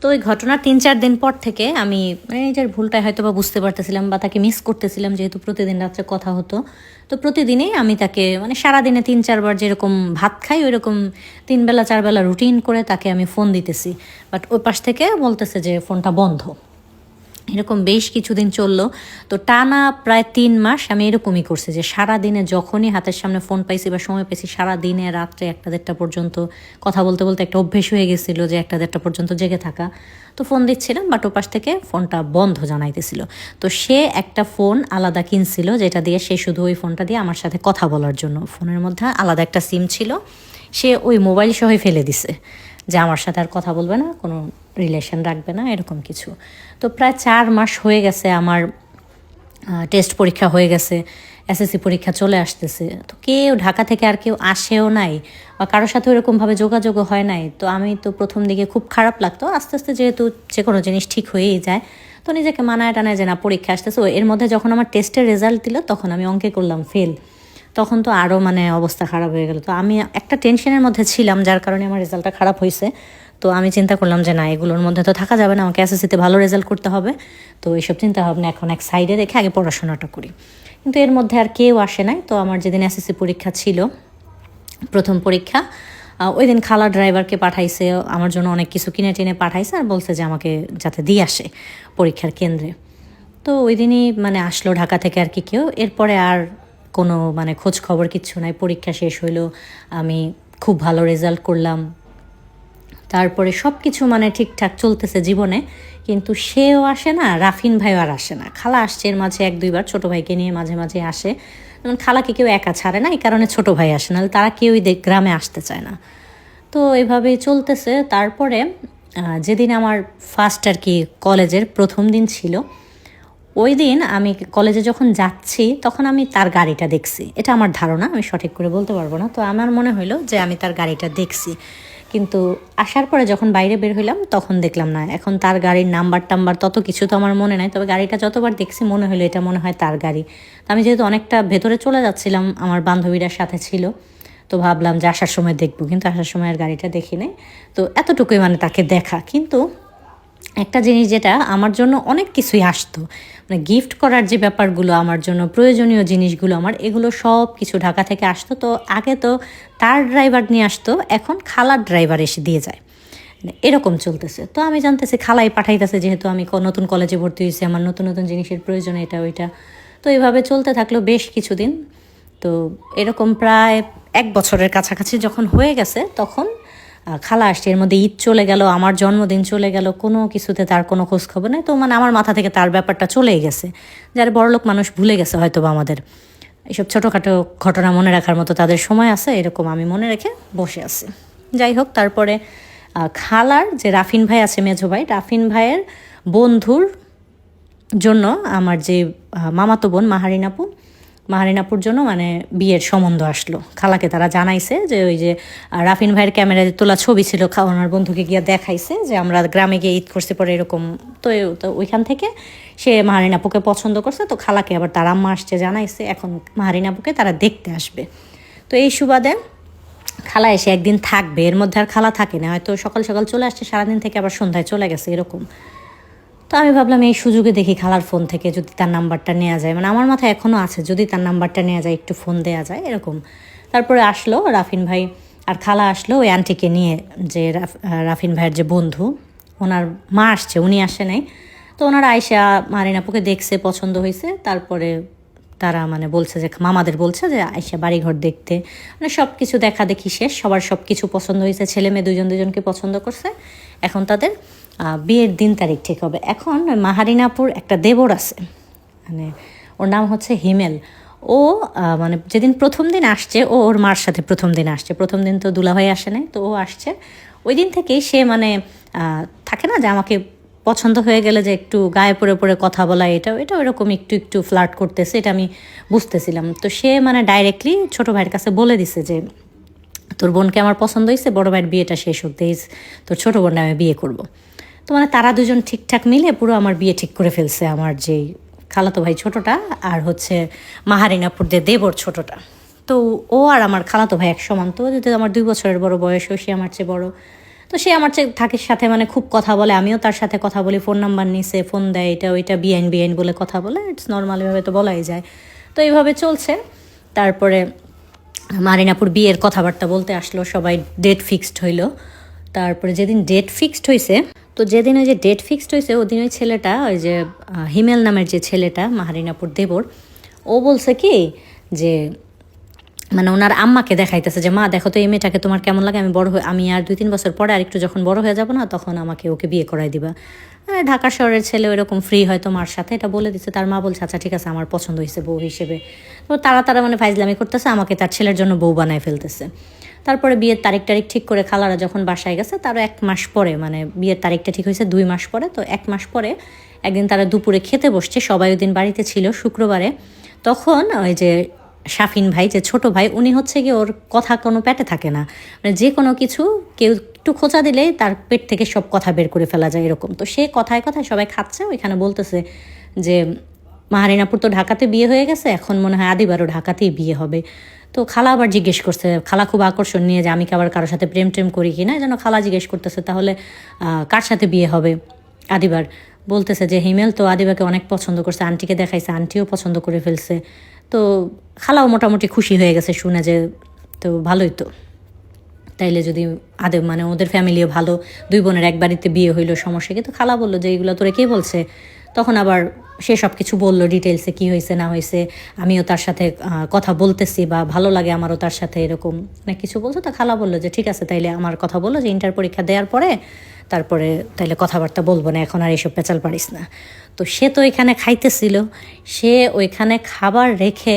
তো ওই ঘটনার 3-4 দিন পর থেকে আমি নিজের ভুলটা হয়তো বা বুঝতে পারতেছিলাম বা তাকে মিস করতেছিলাম, যেহেতু প্রতিদিন রাত্রে কথা হতো। তো প্রতিদিনই আমি তাকে সারাদিনে 3-4 বার যেরকম ভাত খাই ওই রকম 3 বেলা 4 বেলা রুটিন করে তাকে আমি ফোন দিতেছি। বাট ওই পাশ থেকে বলতেছে যে ফোনটা বন্ধ। এরকম বেশ কিছুদিন চললো। তো টানা প্রায় 3 মাস আমি এরকমই করছি যে সারাদিনে যখনই হাতের সামনে ফোন পাইছি বা সময় পাইছি সারাদিনে রাত্রে 1টা 1টা পর্যন্ত কথা বলতে বলতে একটা অভ্যেস হয়ে গেছিলো যে 1টা 1টা পর্যন্ত জেগে থাকা। তো ফোন দিচ্ছিলাম, বাট ওপাশ থেকে ফোনটা বন্ধ জানাইতেছিল। তো সে একটা ফোন আলাদা কিনছিল, যেটা দিয়ে সে শুধু ওই ফোনটা দিয়ে আমার সাথে কথা বলার জন্য, ফোনের মধ্যে আলাদা একটা সিম ছিল, সে ওই মোবাইল সহই ফেলে দিছে যে আমার সাথে আর কথা বলবে না, কোনো রিলেশন রাখবে না, এরকম কিছু। তো প্রায় 4 মাস হয়ে গেছে, আমার টেস্ট পরীক্ষা হয়ে গেছে, এসএসসি পরীক্ষা চলে আসতেছে। তো কেউ ঢাকা থেকে আর কেউ আসেও নাই বা কারোর সাথে ওরকমভাবে যোগাযোগও হয় নাই। তো আমি তো প্রথম দিকে খুব খারাপ লাগতো, আস্তে আস্তে যেহেতু যে কোনো জিনিস ঠিক হয়েই যায়, তো নিজেকে মানায় টানায় যে না পরীক্ষা আসতেছে। এর মধ্যে যখন আমার টেস্টের রেজাল্ট দিল তখন আমি অঙ্কে করলাম ফেল। তখন তো আরও অবস্থা খারাপ হয়ে গেল। তো আমি একটা টেনশনের মধ্যে ছিলাম, যার কারণে আমার রেজাল্টটা খারাপ হয়েছে। তো আমি চিন্তা করলাম যে না, এগুলোর মধ্যে তো থাকা যাবে না, আমাকে এসএসসিতে ভালো রেজাল্ট করতে হবে। তো এইসব চিন্তা ভাবনা এখন এক সাইডে রেখে আগে পড়াশোনাটা করি। কিন্তু এর মধ্যে আর কেউ আসে নাই। তো আমার যেদিন এসএসসি পরীক্ষা ছিল, প্রথম পরীক্ষা, ওই দিন খালা ড্রাইভারকে পাঠাইছে, আমার জন্য অনেক কিছু কিনে টিনে পাঠাইছে আর বলছে যে আমাকে যাতে দিয়ে আসে পরীক্ষার কেন্দ্রে। তো ওই দিনই আসলো ঢাকা থেকে আর কি কেউ। এরপরে আর কোনো খোঁজ খবর কিচ্ছু নাই। পরীক্ষা শেষ হইলো, আমি খুব ভালো রেজাল্ট করলাম, তারপরে সব কিছু ঠিকঠাক চলতেছে জীবনে। কিন্তু সেও আসে না, রাফিন ভাইও আর আসে না। খালা আসছে এর মাঝে 1-2 বার, ছোটো ভাইকে নিয়ে মাঝে মাঝে আসে। যেমন খালাকে কেউ একা ছাড়ে না, এই কারণে ছোটো ভাই আসে না, তারা কেউই গ্রামে আসতে চায় না। তো এভাবেই চলতেছে। তারপরে যেদিন আমার ফার্স্ট আর কি কলেজের প্রথম দিন ছিল, ওই দিন আমি কলেজে যখন যাচ্ছি তখন আমি তার গাড়িটা দেখছি। এটা আমার ধারণা, আমি সঠিক করে বলতে পারবো না। তো আমার মনে হইলো যে আমি তার গাড়িটা দেখছি, কিন্তু আসার পরে যখন বাইরে বের হইলাম তখন দেখলাম না। এখন তার গাড়ির নাম্বার টাম্বার তত কিছু তো আমার মনে নাই, তবে গাড়িটা যতবার দেখছি মনে হলো এটা মনে হয় তার গাড়ি। তো আমি যেহেতু অনেকটা ভেতরে চলে যাচ্ছিলাম, আমার বান্ধবীরা সাথে ছিল, তো ভাবলাম যে আসার সময় দেখবো, কিন্তু আসার সময় আর গাড়িটা দেখি নাই। তো এতটুকুই তাকে দেখা। কিন্তু একটা জিনিস যেটা আমার জন্য অনেক কিছুই আসতো, গিফট করার যে ব্যাপারগুলো আমার জন্য প্রয়োজনীয় জিনিসগুলো, আমার এগুলো সব কিছু ঢাকা থেকে আসতো। তো আগে তো তার ড্রাইভার নিয়ে আসতো, এখন খালার ড্রাইভার এসে দিয়ে যায়, এরকম চলতেছে। তো আমি জানতেছি খালাই পাঠাইতেছে, যেহেতু আমি নতুন কলেজে ভর্তি হয়েছি, আমার নতুন নতুন জিনিসের প্রয়োজন, এটা ওইটা। তো এইভাবে চলতে থাকলো বেশ কিছুদিন। তো এরকম প্রায় 1 বছরের কাছাকাছি যখন হয়ে গেছে, তখন খালা আসছে। এর মধ্যে ঈদ চলে গেল, আমার জন্মদিন চলে গেল, কোনো কিছুতে তার কোনো খোঁজ খবর নেই। তো আমার মাথা থেকে তার ব্যাপারটা চলেই গেছে। যারা বড়লোক মানুষ ভুলে গেছে হয়তো বা আমাদের এইসব ছোটোখাটো ঘটনা মনে রাখার মতো তাদের সময় আছে, এরকম আমি মনে রেখে বসে আছি। যাই হোক, তারপরে খালার যে রাফিন ভাই আছে, মেজো ভাই, রাফিন ভাইয়ের বন্ধুর জন্য আমার যে মামাতো বোন মাহারিনাপুর জন্য বিয়ের সম্বন্ধ আসলো। খালাকে তারা জানাইছে যে ওই যে রাফিন ভাইয়ের ক্যামেরায় তোলা ছবি ছিল, ওনার বন্ধুকে গিয়ে দেখাইছে যে আমরা গ্রামে গিয়ে ঈদ করতে পারে এরকম। তো ওইখান থেকে সে মাহারিনাপুকে পছন্দ করছে। তো খালাকে আবার তার আম্মা আসছে জানাইছে, এখন মাহারিনাপুকে তারা দেখতে আসবে। তো এই সুবাদে খালা এসে একদিন থাকবে। এর মধ্যে আর খালা থাকে না, হয়তো সকাল সকাল চলে আসছে সারাদিন থেকে, আবার সন্ধ্যায় চলে গেছে এরকম। তো আমি ভাবলাম এই সুযোগে দেখি খালার ফোন থেকে যদি তার নাম্বারটা নেওয়া যায়, আমার মাথায় এখনও আছে যদি তার নাম্বারটা নেওয়া যায়, একটু ফোন দেওয়া যায় এরকম। তারপরে আসলো রাফিন ভাই আর খালা আসলো ওই আন্টিকে নিয়ে, যে রাফিন ভাইয়ের যে বন্ধু, ওনার মা আসছে, উনি আসে নাই। তো ওনারা আয়সা মারিনাপুকে দেখছে, পছন্দ হয়েছে। তারপরে তারা বলছে যে মামাদের বলছে যে আয়সা বাড়িঘর দেখতে, সব কিছু দেখা দেখি শেষ, সবার সব কিছু পছন্দ হয়েছে, ছেলে মেয়ে দুজনকে পছন্দ করছে। এখন তাদের বিয়ের দিন তারিখ ঠিক হবে। এখন মাহারিনাপুর একটা দেবর আছে, ওর নাম হচ্ছে হিমেল। ও যেদিন প্রথম দিন আসছে, ওর মার সাথে প্রথম দিন আসছে। প্রথম দিন তো দুলাভাই আসে নাই, তো ও আসছে। ওই দিন থেকেই সে থাকে না যে আমাকে পছন্দ হয়ে গেলে যে একটু গায়ে পড়ে পড়ে কথা বলা, এটা ওইরকম একটু একটু ফ্লার্ট করতেছে, এটা আমি বুঝতেছিলাম। তো সে ডাইরেক্টলি ছোটো ভাইয়ের কাছে বলে দিছে যে তোর বোনকে আমার পছন্দ হয়েছে, বড় ভাইয়ের বিয়েটা শেষ হতে, তোর ছোটো বোনটা আমি বিয়ে করব। তো তারা দুজন ঠিকঠাক মিলে পুরো আমার বিয়ে ঠিক করে ফেলছে, আমার যেই খালাতো ভাই ছোটোটা আর হচ্ছে মাহারিনাপুর যে দেবর ছোটোটা। তো ও আর আমার খালাতো ভাই এক সমান। তো যদি আমার 2 বছরের বড় বয়স, সে আমার চেয়ে বড়। তো তো সে আমার থাকে সাথে মানে খুব কথা বলে, আমিও তার সাথে কথা বলি, ফোন নাম্বার নিছে, ফোন দেয়, এটা ওইটা বিআইন বিআইন বলে কথা বলে, ইটস নর্মালিভাবে তো বলাই যায়। তো এইভাবে চলছে। তারপরে মারিনাপুর বিয়ের কথাবার্তা বলতে আসলো, সবাই ডেট ফিক্সড হইলো। তারপরে যেদিন ডেট ফিক্সড হয়েছে, তো যেদিন ওই যে ডেট ফিক্সড হয়েছে ওদিন ওই ছেলেটা, ওই যে হিমেল নামের যে ছেলেটা, মারিনাপুর দেবর, ও বলছে কি যে মানে ওনার আম্মাকে দেখাইতেছে যে মা দেখো তো এই মেয়েটাকে তোমার কেমন লাগে, আমি আর 2-3 বছর পরে আর একটু যখন বড় হয়ে যাবো না তখন আমাকে ওকে বিয়ে করাই দিবা। ঢাকা শহরের ছেলে ওইরকম ফ্রি হয় তোমার সাথে, এটা বলে দিচ্ছে। তার মা বলছে আচ্ছা ঠিক আছে, আমার পছন্দ হয়েছে বউ হিসেবে। তো তারা মানে ফাইজলামি করতেছে, আমাকে তার ছেলের জন্য বউ বানায় ফেলতেছে। তারপরে বিয়ের তারিখ ঠিক করে খালারা যখন বাসায় গেছে, তারও 1 মাস পরে, মানে বিয়ের তারিখটা ঠিক হয়েছে 2 মাস পরে, তো 1 মাস পরে একদিন তারা দুপুরে খেতে বসছে, সবাই ওই দিন বাড়িতে ছিল শুক্রবারে। তখন ওই যে শাফিন ভাই, যে ছোট ভাই, উনি হচ্ছে কি ওর কথা কোনো পেটে থাকে না, মানে যে কোনো কিছু কেউ একটু খোঁচা দিলেই তার পেট থেকে সব কথা বের করে ফেলা যায় এরকম। তো সে কথায় কথায় সবাই খাচ্ছে, ওইখানে বলতেছে যে মাহারিনাপুর তো ঢাকাতে বিয়ে হয়ে গেছে, এখন মনে হয় আদিবারও ঢাকাতেই বিয়ে হবে। তো খালা আবার জিজ্ঞেস করছে, খালা খুব আকর্ষণ নিয়ে যে আমি কি আবার কারোর সাথে প্রেম টেম করি কি না, যেন খালা জিজ্ঞেস করতেছে তাহলে কার সাথে বিয়ে হবে আদিবার। বলতেছে যে হিমেল তো আদিবাকে অনেক পছন্দ করছে, আন্টিকে দেখাইছে, আন্টিও পছন্দ করে ফেলছে। তো খালাও মোটামুটি খুশি হয়ে গেছে শুনে যে তো ভালোই তো, তাইলে যদি মানে ওদের ফ্যামিলিও ভালো, 2 বোনের এক বাড়িতে বিয়ে হইলো, সমস্যা কি। তো খালা বললো যে এইগুলো তোরে কে বলছে। তখন আবার সে সব কিছু বললো ডিটেলসে, কী হয়েছে না হয়েছে, আমিও তার সাথে কথা বলতেছি বা ভালো লাগে আমারও তার সাথে, এরকম অনেক কিছু বলছো। তো খালা বললো যে ঠিক আছে, তাইলে আমার কথা বললো যে ইন্টার পরীক্ষা দেওয়ার পরে তারপরে তাইলে কথাবার্তা বলবো না, এখন আর এইসব পেঁচাল পারিস না। তো সে তো এখানে খাইতেছিল, সে ওইখানে খাবার রেখে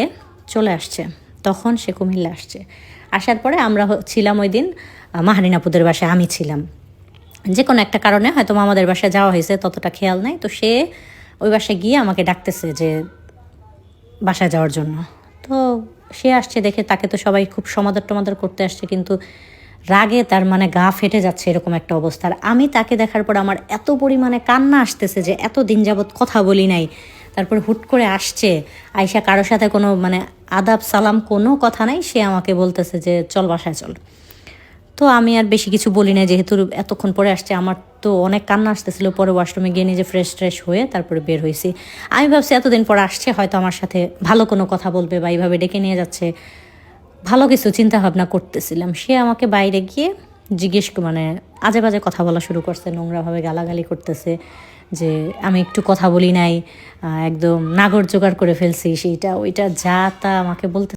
চলে আসছে, তখন সে কুমিল্লা আসছে। আসার পরে আমরা ছিলাম ওই দিন মাহারিনাপুদের বাসায়, আমি ছিলাম। যে কোনো একটা কারণে হয়তো আমাদের বাসায় যাওয়া হয়েছে, ততটা খেয়াল নাই। তো সে ওই বাসায় গিয়ে আমাকে ডাকতেছে যে বাসায় যাওয়ার জন্য। তো সে আসছে দেখে তাকে তো সবাই খুব সমাদর করতে আসছে, কিন্তু রাগে তার মানে গা ফেটে যাচ্ছে এরকম একটা অবস্থা। আর আমি তাকে দেখার পর আমার এত পরিমাণে কান্না আসতেছে যে এত দিন যাবৎ কথা বলি নাই, তারপর হুট করে আসছে, আয়সা কারোর সাথে কোনো মানে আদাব সালাম কোনো কথা নাই, সে আমাকে বলতেছে যে চল বাসায় চল। তো আমি আর বেশি কিছু বলি না, যেহেতু এতক্ষণ পরে আসছে। আমার তো অনেক কান্না আসতেছিল, পরে ওয়াশরুমে গিয়ে নিজে ফ্রেশ হয়ে তারপরে বের হয়েছি। আমি ভাবছি এতদিন পর আসছে, হয়তো আমার সাথে ভালো কোনো কথা বলবে বা এইভাবে ডেকে নিয়ে যাচ্ছে, ভালো কিছু চিন্তা ভাবনা করতেছিলাম। সে আমাকে বাইরে গিয়ে মানে আজে বাজে কথা বলা শুরু করছে, নোংরাভাবে গালাগালি করতেছে যে আমি একটু কথা বলি নাই, একদম নাগর জোগাড় করে ফেলছি, সেইটা ওইটা যা তা আমাকে বলতে